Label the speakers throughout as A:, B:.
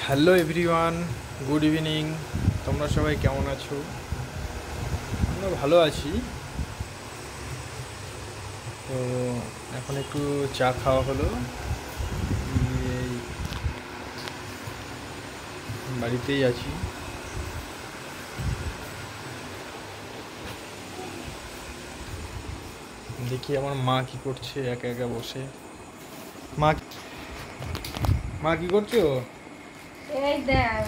A: Hello everyone, good evening. তোমরা সবাই কেমন আছো? আমরা ভালো আছি। তো এখন একটু চা খাওয়া হলো, এই বাড়িতেই আছি। দেখি আমার মা কি করছে একা একা বসে। মা মা কি করছো?
B: এই দেখ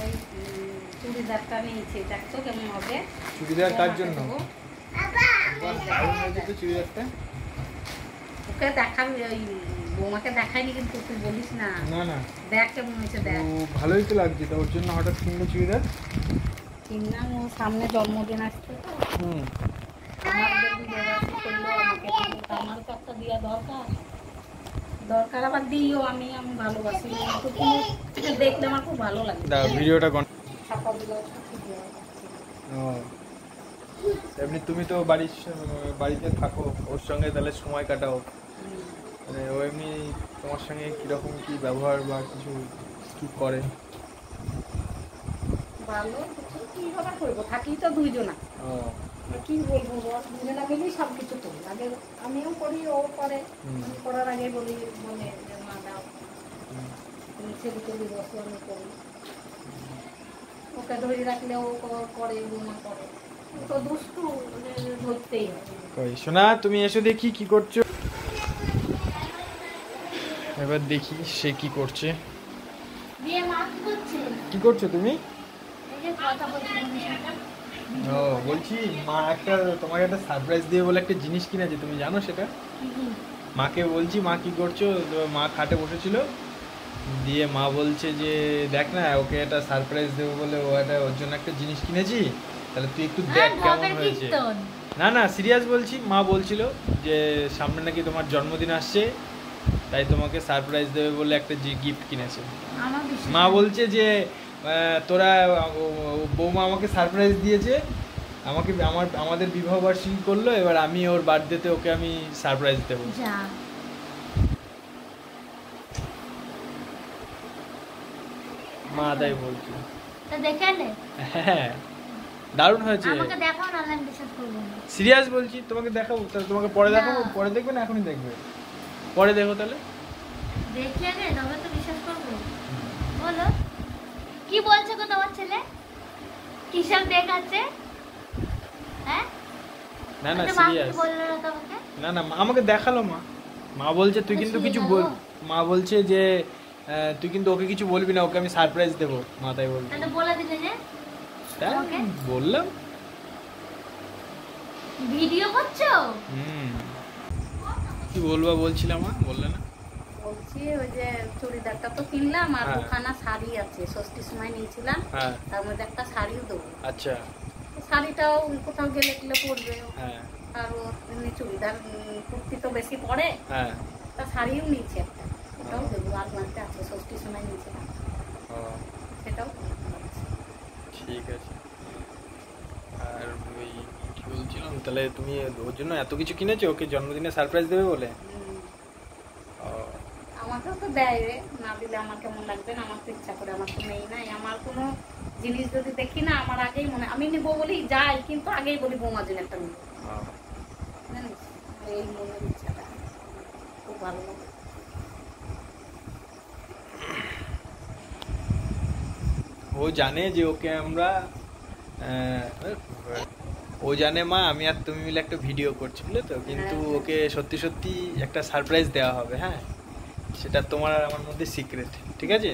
B: চুড়িদারটা নিয়েছি, দেখছো কেমন হবে?
A: চুড়িদার কার জন্য? চুড়িদারটা
B: ওকে দেখাবি, ওই বৌমাকে দেখাইনি কিন্তু তুই বলিস না।
A: না না,
B: দেখ কেমন হয়েছে, দেখ।
A: ভালোই তো লাগছে। তো ওর জন্য হঠাৎ কিনবো চুড়িদার?
B: কিনলাম, ও সামনে জন্মদিন আসছে তো। আমার তো একটা দেওয়া দরকার আবার দিও। আমি ভালোবাসি, তুমি দেখলে আমার খুব ভালো লাগে।
A: ভিডিওটা
B: ছাপা দিল।
A: এমনি তুমি তো বাড়িতে থাকো, ওর সঙ্গে তাহলে সময় কাটাও। মানে ও এমনি তোমার সঙ্গে কিরকম কি ব্যবহার বা কিছু কি করে?
B: ভালো কিছু কি ব্যবহার করবো, থাকি তো দুইজনা। কি বলবো, দুজনা মিলেই সব কিছু করি। আগে আমিও করি, ও করে। আমি করার আগে বলে যে মা দাও, তুমি ছেলে তুলি বসো, আমি করি। ওকে ধরে রাখলে ও করে, বৌমা করে। তো দুষ্টু, ধরতেই হয়।
A: শোনা, তুমি এসে দেখি কি করছো। এবার দেখি সে কি করছে। কি করছো তুমি? ও, বলছি মা তোমাকে একটা সারপ্রাইজ দিয়ে বলে একটা জিনিস কিনেছে, তুমি জানো সেটা? মাকে বলছি মা কি করছো, মা খাটে বসেছিল, দিয়ে মা বলছে যে দেখ না, ওকে একটা সারপ্রাইজ দেবো বলে ওর জন্য একটা জিনিস কিনেছি, তাহলে তুই একটু দেখ কেমন হয়েছে। না না, সিরিয়াস বলছি। মা বলছিল যে সামনে নাকি তোমার জন্মদিন আসছে, তাই তোমাকে সারপ্রাইজ দেবে বলে একটা গিফট কিনেছে। মা বলছে যে তোরা, বৌমা আমাকে সারপ্রাইজ দিয়েছে, আমাদের বিবাহ বার্ষিকী করলো, এবার আমি ওর বার্থডেতে ওকে আমি সারপ্রাইজ দেবো। মা তাই বলছে। হ্যাঁ, দারুণ হয়েছে। সিরিয়াস বলছি, তোমাকে দেখাবো। তোমাকে পরে দেখাবো। পরে দেখবে না এখনই দেখবে? পরে দেখো তাহলে।
C: বলো কি বলছো গো তোমার ছেলে? কি সব দেখাচ্ছে? হ্যাঁ,
A: না না সিরিয়াস। না না, আমাকে দেখালো মা। মা বলছে তুই কিন্তু কিছু বল। মা বলছে যে তুই কিন্তু ওকে কিছু বলবি না, ওকে আমি সারপ্রাইজ দেবো। মা তাই বলছে।
C: তাহলে বলে দিলে যে?
A: বললাম।
C: ভিডিও করছো?
A: কি বলবা বলছিলাম, মা বললে না?
B: বলছি ওই যে চুড়িদারটা তো কিনলাম, আর দুখানা শাড়ি আছে, ষষ্ঠীর সময় নিয়েছিলাম, তার মধ্যে একটা শাড়িও দেবো।
A: আচ্ছা,
B: শাড়িটাও কোথাও গেলে টেলে পরবে। আর এমনি চুড়িদার কুর্তি তো বেশি পরে, তা শাড়িও নিয়েছি একটা, ওটাও দেবো। আলমারিতে আছে, ষষ্ঠীর সময় নিয়েছিলাম, সেটাও
A: ঠিক আছে। আর ওই কি বলছিলাম, তাহলে তুমি ওর জন্য এত কিছু কিনেছো, ওকে জন্মদিনে সারপ্রাইজ দেবে বলে?
B: আমাকেও তো দেয়, না দিলে আমার কেমন লাগবে না? আমার তো ইচ্ছা করে, আমার তো নেই নাই। আমার কোনো জিনিস যদি দেখি না, আমার আগেই মনে, আমি নিবো বলেই যাই, কিন্তু আগেই বলি বৌমার জন্য একটা নিবো, জানিস? এই মনের ইচ্ছাটা খুব ভালো লাগে।
A: ও জানে যে ওকে আমরা, ও জানে মা আমি আর তুমি মিলে একটা ভিডিও করছি, বুঝলে তো? কিন্তু ওকে সত্যি সত্যি একটা সারপ্রাইজ দেওয়া হবে। হ্যাঁ, সেটা তোমার আর আমার মধ্যে সিক্রেট, ঠিক আছে?